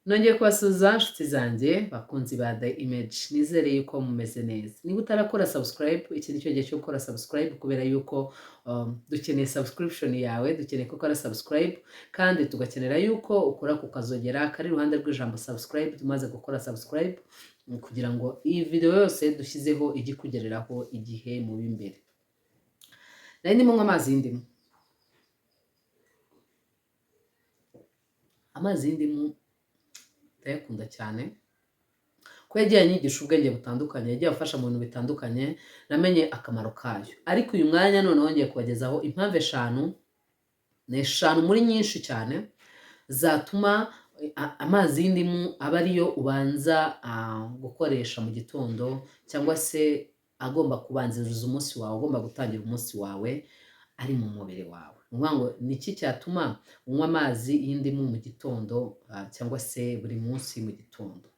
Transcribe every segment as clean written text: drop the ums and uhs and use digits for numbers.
Nongeye kubasuhuza nshuti zanjye bakunzi ba The Image, nizere yuko mumeze neza. Niba utarakora subscribe, iki ni cyo gihe cyo gukora subscribe kubera yuko dukeneye subscription yawe, dukeneye ko ukora subscribe kandi tugakenera yuko ukora ku kazogera kari iruhande rw'ijambo subscribe, tumaze gukora subscribe kugira ngo iyi video yose dushyizeho ijye ikugereraho igihe mu b'imbere. Nari ndimo nywa amazi y'indimu. Amazi y'indimu ndayakunda cyane ko yagiye anyigisha ubwenge butandukanye, yagiye afasha mu bintu bitandukanye, namenye akamaro kayo. Ariko uyu mwanya none wongeye kubagezaho impamvu eshanu muri nyinshi cyane zatuma amazi y'indimu aba ariyo ubanza gukoresha mu gitondo, cyangwa se agomba kubanziriza umunsi wawe, agomba gutangira umunsi wawe ari mu mubiri wawe. Ni ukuvuga ngo ni iki cyatuma unywa amazi y'indimu mu gitondo cyangwa se buri munsi mu gitondo?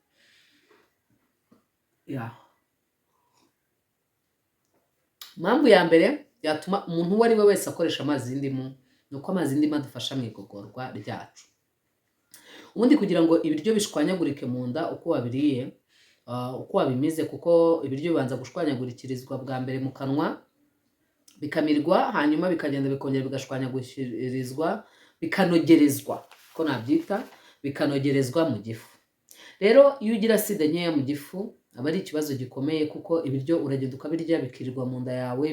Impamvu ya mbere yatuma umuntu uwo ari we wese akoresha amazi y'indimu ni uko amazi y'indimu adufasha mu igogorwa ryacu. Ubundi kugira ngo ibiryo bishwanyagurike mu nda uko wabiriye, uko wabimize, kuko ibiryo bibanza gushwanyagurikirizwa bwa mbere mu kanwa, bikamirwa, hanyuma bikagenda bikongera bigashwanyagurizwa, bikanogerezwa, ko nabyita bikanogerezwa mu gifu. Rero iyo ugira acide nkeya mu gifu aba ari ikibazo gikomeye, kuko ibiryo uragenda ukabirya bikirirwa mu nda yawe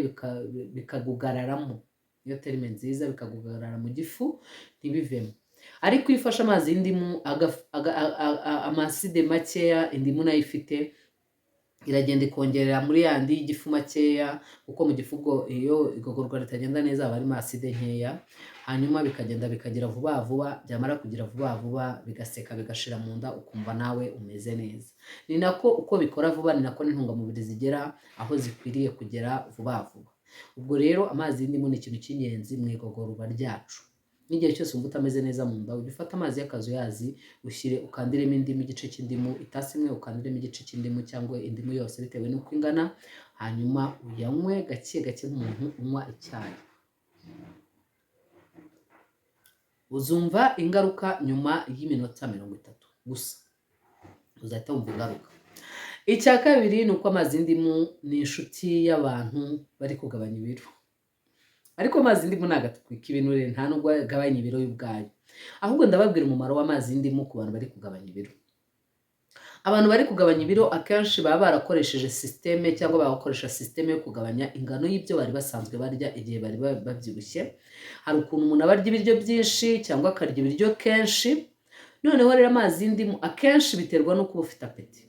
bikagugararamo, iyo terime nziza, bikagugarara mu gifu ntibivemo. Ariko iyo ufashe amazi y'indimu, amaside makeya indimu nayo ifite, iragenda ikongerera muri yandi y'igifu makeya, kuko mu gifu iyo igogorwa ritagenda neza haba harimo acide nkeya, hanyuma bikagenda bikagira vuba vuba, byamara kugira vuba vuba bigaseka bigashira mu nda, ukumva nawe umeze neza. Ni nako uko bikora vuba, ni nako n'intungamubiri zigera aho zikwiriye kugera vuba vuba. Ubwo rero amazi y'indimu ni ikintu cy'ingenzi mu igogorwa ryacu. N'igihe cyose wumva utameze neza mu nda, ujya ufata amazi y'akazuyazi ushyire, ukandiremo indimu, igice cy'indimu, itasi imwe ukandiremo igice cy'indimu cyangwa indimu yose bitewe n'uko ingana, hanyuma uyanywe gake gake nk'umuntu unywa icyayi. Uzumva ingaruka nyuma y'iminota 30 gusa, uzahita wumva ingaruka. Icya kabiri ni uko amazi y'indimu ni inshuti y'abantu bari kugabanya ibiro. Ariko amazi y'indimu ntabwo atwika ibinure, nta nubwo agabanya ibiro y'ubwayo, ahubwo ndababwira umumaro w'amazi y'indimu ku bantu bari kugabanya ibiro. Abantu bari kugabanya ibiro akenshi baba barakoresheje systeme, cyangwa bagakoresha systeme yo kugabanya ingano y'ibyo bari basanzwe barya igihe bari babyibushye. Hari ukuntu umuntu aba arya ibiryo byinshi cyangwa akarya ibiryo kenshi, noneho rero amazi y'indimu akenshi biterwa no kuba ufite apeti,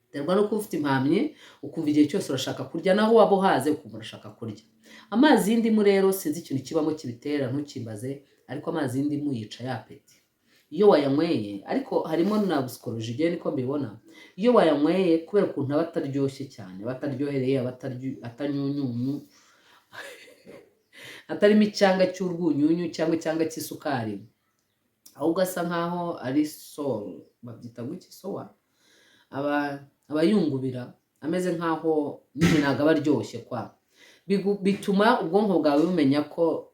biterwa no kuba ufite impamyi, ukumva igihe cyose urashaka kurya, naho waba uhaze ukumva urashaka kurya. Amazi y'indimu rero sinzi ikintu kibamo kibitera, ntukimbaze, ariko amazi y'indimu yica ya apeti iyo wayanyweye. Ariko harimo na psychology, igihe niko mbibona. Iyo wayanyweye, kubera ukuntu aba ataryoshye cyane, aba ataryohereye, aba atanyunyunyu, atarimo icyanga cy'urwunyunyu cyangwa icyanga cy'isukari, ahubwo asa nkaho ari babyita ngo iki, sowa, abayungubira, ameze nkaho nyine ntabwo aba aryoshye kwa. Bituma ubwonko bwawe bumenya ko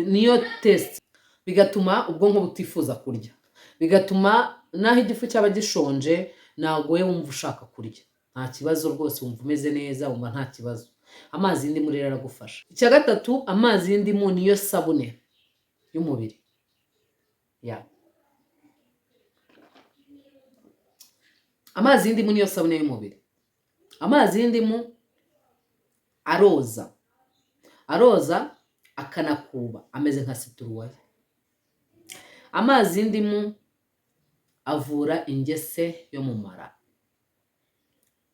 niyo test, bigatuma ubwonko butifuza kurya, bigatuma naho igifu cyaba gishonje ntabwo we wumva ushaka kurya, nta kibazo rwose, wumva umeze neza, wumva nta kibazo. Amazi y'indimu rero aragufasha. Icya gatatu, amazi y'indimu niyo sabune y'umubiri. Amazi y'indimu niyo sabune y'umubiri. Amazi y'indimu aroza akanakuba, ameze nka situruwaya. Amazi y'indimu avura ingese yo mu mara.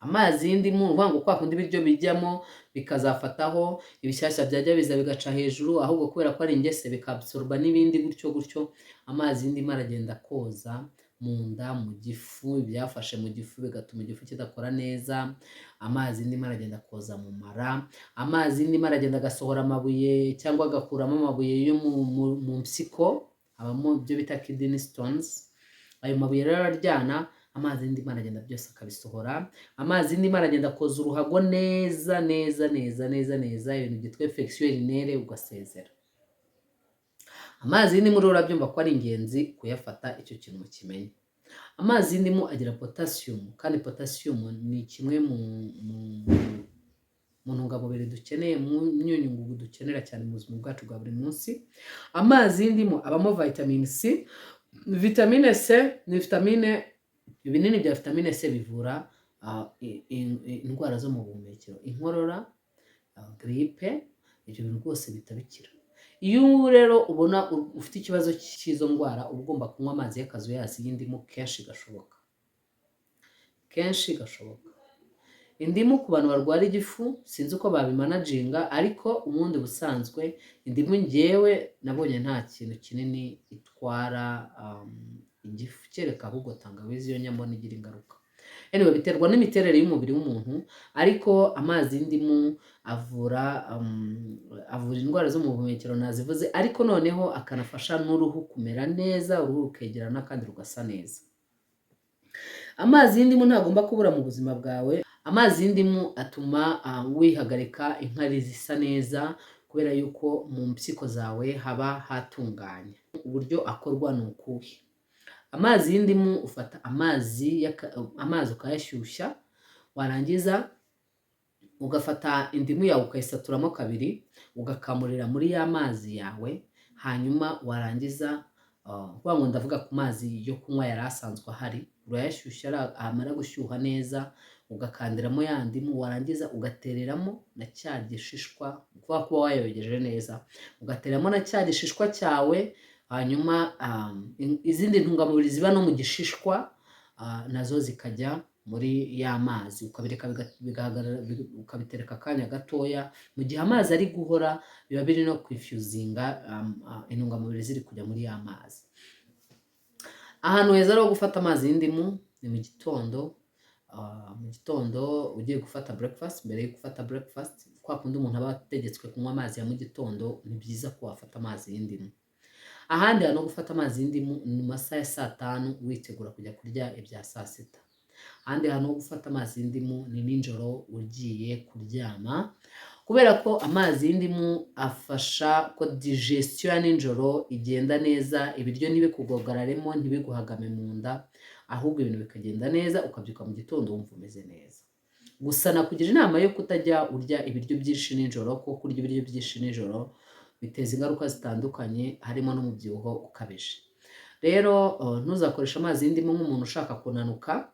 Amazi y'indimu uvuga ngo kwa kundi ibiryo bijyamo bikazafataho, ibishyashya byajya biza bigaca hejuru, ahubwo kubera ko ari ingese bikabsorba n'ibindi gutyo gutyo. Amazi y'indimu aragenda koza mu nda, mu gifu, ibyafashe mu gifu bigatuma igifu kidakora neza. Amazi y'indimu aragenda koza mu mara. Amazi y'indimu aragenda agasohora amabuye cyangwa agakuramo amabuye yo mu mpyiko, habamo ibyo bita kidney stones. Ayo mabuye rero araryana, amazi y'indimu aragenda byose akabisohora. Amazi y'indimu aragenda akoza uruhago neza neza neza neza neza, ibintu byitwa infection urinere ugasezera. Amazi y'indimu rero urabyumva ko ari ingenzi kuyafata, icyo kintu mukimenye. Amazi y'indimu agira potasiyumu, kandi potasiyumu ni kimwe mu ntungamubiri dukeneye, mu myunyungugu dukenera cyane mu buzima bwacu bwa buri munsi. Amazi y'indimu abamo vitamine C. Vitamine C ni vitamine, ibinini bya vitamine C bivura indwara zo mu buhumekero, inkorora, giripe, ibyo bintu rwose bihita bikira. Iyo rero ubona ufite ikibazo cy'izo ndwara, uba ugomba kunywa amazi y'akazuyazi y'indimu kenshi gashoboka, kenshi gashoboka. Indimu ku bantu barwara igifu sinzi uko babimanaginga, ariko ubundi busanzwe indimu njyewe nabonye nta kintu kinini itwara igifu, kereka ahubwo tangawizi yo nyambona igira ingaruka. Anyway, biterwa n'imiterere y'umubiri w'umuntu, ariko amazi y'indimu avura indwara zo mu buhumekero nazivuze, ariko noneho akanafasha n'uruhu kumera neza, uruhu rukegerana kandi rugasa neza. Amazi y'indimu ntagomba kubura mu buzima bwawe. Amazi y'indimu atuma wihagarika inkari zisa neza, kubera yuko mu mpyiko zawe haba hatunganye. Uburyo akorwa ni ukuhe? Amazi y'indimu ufata amazi ukayashyushya, warangiza ugafata indimu yawe ukayisaturamo kabiri, ugakamurira muri ya mazi yawe, hanyuma warangiza ngo ndavuga ku mazi yo kunywa yari asanzwe ahari, urayashyushya, amara gushyuha neza ugakandiramo ya ndimu, warangiza ugatereramo na cya gishishwa, kuba wayogeje neza, ugatereramo na cya gishishwa cyawe, hanyuma izindi ntungamubiri ziba no mu gishishwa nazo zikajya muri ya mazi, ukabireka ukabitereka akanya gatoya. Mu gihe amazi ari guhora, biba biri no kwifyuzinga intungamubiri ziri kujya muri ya mazi. Ahantu heza rero gufata amazi y'indimu ni mu gitondo. Mu gitondo ugiye gufata breakfast, mbere yo gufata breakfast, kwa kundi umuntu aba ategetswe kunywa amazi ya mu gitondo, ni byiza ko wafata amazi y'indimu. Ahandi hantu ho gufata amazi y'indimu ni mu masaha ya 5:00 witegura kujya kurya ibya saa sita. Ahandi hantu ho gufata amazi y'indimu ni nijoro ugiye kuryama, kubera ko amazi y'indimu afasha ko digestion ya nijoro igenda neza, ibiryo ntibikugogararemo, ntibiguhagame mu nda, ahubwo ibintu bikagenda neza, ukabyuka mu gitondo wumva umeze neza. Gusa nakugira inama yo kutajya urya ibiryo byinshi nijoro, kuko kurya ibiryo byinshi nijoro biteza ingaruka zitandukanye, harimo n'umubyibuho ukabije. Rero ntuzakoresha amazi y'indimu nk'umuntu ushaka kunanuka.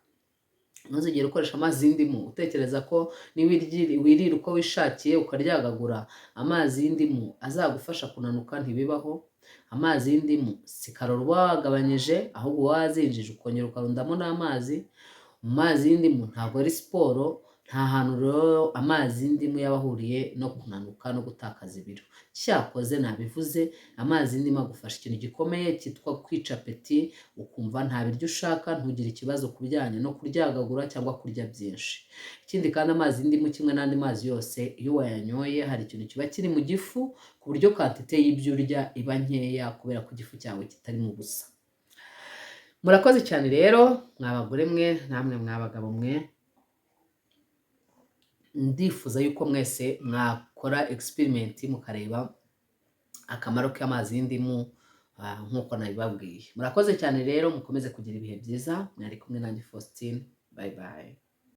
Ntuzigere ukoresha amazi y'indimu utekereza ko wirira uko wishakiye ukaryagagura amazi y'indimu azagufasha kunanuka. Ntibibaho. Amazi y'indimu si karori uba wagabanyije, ahubwo wazinjije ukongera ukarundamo n'amazi. Mu mazi y'indimu ntabwo ari siporo. Nta hantu rero amazi y'indimu yaba ahuriye no kunanuka no gutakaza ibiro. Cyakoze nabivuze, amazi y'indimu agufasha ikintu gikomeye cyitwa kwica apeti, ukumva nta biryo ushaka, ntugire ikibazo ku bijyanye no kuryagagura cyangwa kurya byinshi. Ikindi kandi amazi y'indimu kimwe n'andi mazi yose, iyo wayanyoye hari ikintu kiba kiri mu gifu, ku buryo quantité y'ibyo urya iba nkeya, kubera ko igifu cyawe kitari mu busa. Murakoze cyane rero mwabagore mwe, namwe mwabagabo mwe. Ndifuza yuko mwese mwakora experiment mukareba akamaro k'amazi y'indimu nk'uko nabibabwiye. Murakoze cyane rero, mukomeze kugira ibihe byiza. Mwari kumwe nanjye Faustine. Bye bye.